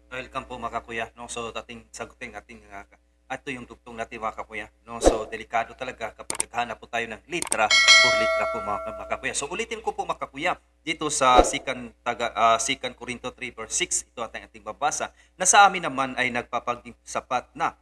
Welcome po mga kakuya, 'no. So ating sagutin ating, ato yung dugtong natin mga kakuya, 'no. So delikado talaga kapag naghahanap po tayo ng litra por litra po mga kakuya. So ulitin ko po mga kakuya, dito sa Second Corinto 3 verse 6, ito ating mababasa, na sa amin naman ay nagpapaging sapat na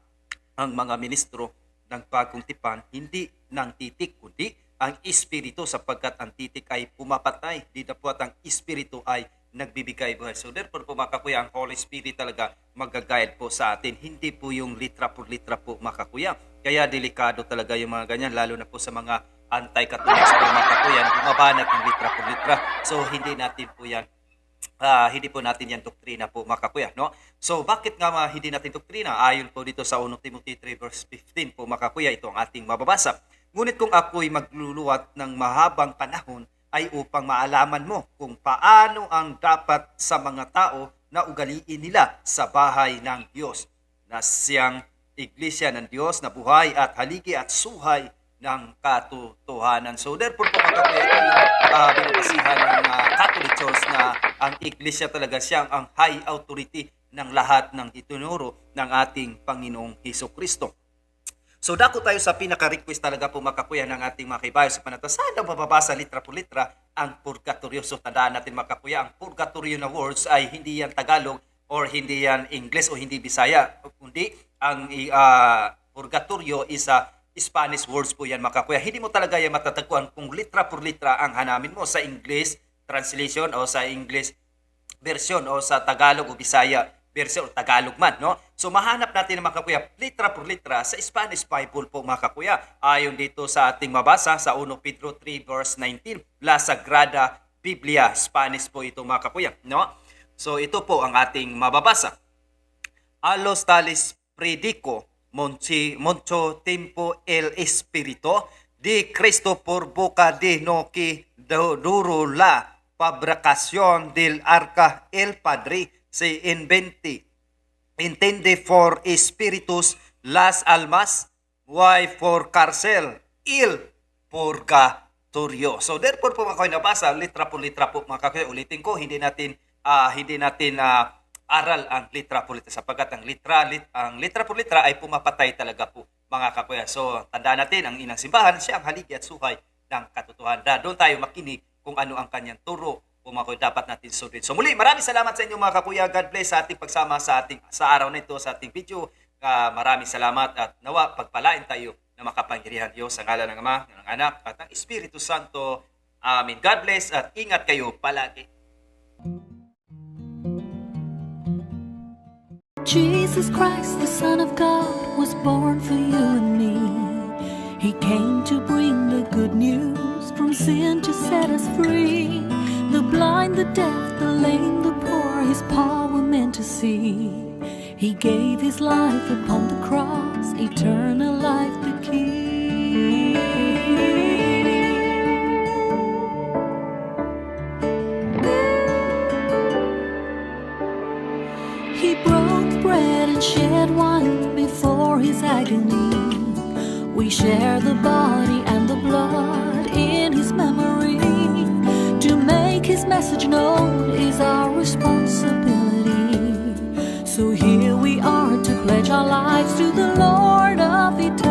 ang mga ministro ng bagong tipan, hindi ng titik, kundi ang espiritu, sapagkat ang titik ay pumapatay, di na po at ang espiritu ay nagbibigay buhay. So therefore po mga kakuya, ang Holy Spirit talaga mag-guide po sa atin, hindi po yung litra por litra po mga kakuya. Kaya delikado talaga yung mga ganyan, lalo na po sa mga anti-Catholics po mga kakuya, bumabanat ng litra por litra. So hindi po natin yan doktrina po mga kakuya, no? So bakit nga hindi natin doktrina? Ayon po dito sa 1 Timothy 3 verse 15 po mga kakuya, ito ang ating mababasa. Ngunit kung ako'y magluluwat ng mahabang panahon ay upang maalaman mo kung paano ang dapat sa mga tao na ugaliin nila sa bahay ng Diyos, na siyang iglesia ng Diyos na buhay at haligi at suhay ng katotohanan. So therefore po mga kakuya, ito yung binabasihan ng Catholic Church na ang iglesia talaga siyang ang high authority ng lahat ng itinuro ng ating Panginoong Hesus Kristo. So dako tayo sa pinaka-request talaga po mga kakuya ng ating mga kaibayo sa panata. Sana mababasa litra po litra ang purgatorio. So tandaan natin mga kakuya, ang purgatorio na words ay hindi yan Tagalog or hindi yan English o hindi Bisaya. Kundi ang purgatorio is a Spanish words po yan mga kakuya. Hindi mo talaga yan matatagpuan kung litra por litra ang hanamin mo sa English translation o sa English version o sa Tagalog o Bisaya version o Tagalog man, no? So mahanap natin mga kakuya litra por litra sa Spanish Bible po mga kakuya. Ayon dito sa ating mabasa sa 1 Pedro 3 verse 19, La Sagrada Biblia, Spanish po ito mga kakuya, no? So ito po ang ating mababasa. A los tales predico mucho tiempo el Espíritu de Cristo por boca de no que duro la fabricación del arca el Padre se intende for espíritus las almas, why for cárcel il purgatorio. So therefore po mga kakuya, nabasa litra po mga kakuya. Ulitin ko, hindi natin aral ang litra por litra, sapagkat ang litra por litra ay pumapatay talaga po mga kakuya. So tandaan natin, ang inang simbahan siya ang haligi at suhay ng katotohanan. Doon tayo makinig kung ano ang kanyang turo kung mga dapat natin sundin. So muli, maraming salamat sa inyo mga kakuya. God bless sa ating pagsama sa araw na ito, sa ating video. Maraming salamat at nawa pagpalain tayo na makapangyarihan Diyos sa ngalan ng Ama, ng Anak at ng Espiritu Santo. Amen. God bless at ingat kayo palagi. Jesus Christ, the Son of God, was born for you and me. He came to bring the good news, from sin to set us free. The blind, the deaf, the lame, the poor, His power meant to see. He gave His life upon the cross, eternal life the key. He broke bread and shed wine before His agony. We share the body and the blood in His memory. To make His message known is our responsibility. So here we are to pledge our lives to the Lord of eternity.